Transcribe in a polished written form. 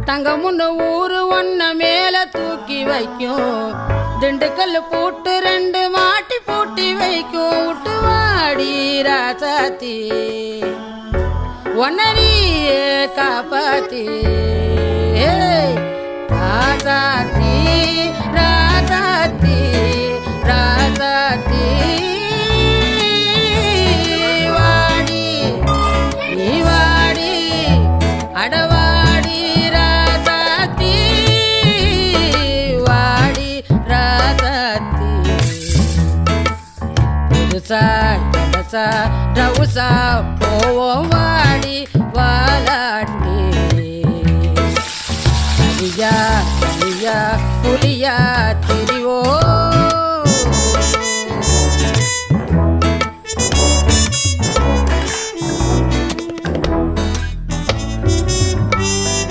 தங்கமுன்னு ஊரு ஒன்ன மேல தூக்கி வைக்கும் திண்டுக்கல் பூட்டு 2 மாட்டி பூட்டி வைக்கும் விட்டு வாடி ராசாத்தி ஒன்னரியே காப்பாத்தி ராசாத்தி ராசாத்தி ராசாத்தி வாடி நீ வாடி அடவாடி ராசாத்தி வாடி ராசாத்தி புதுசா ஜனசா ரவுசா போவோம்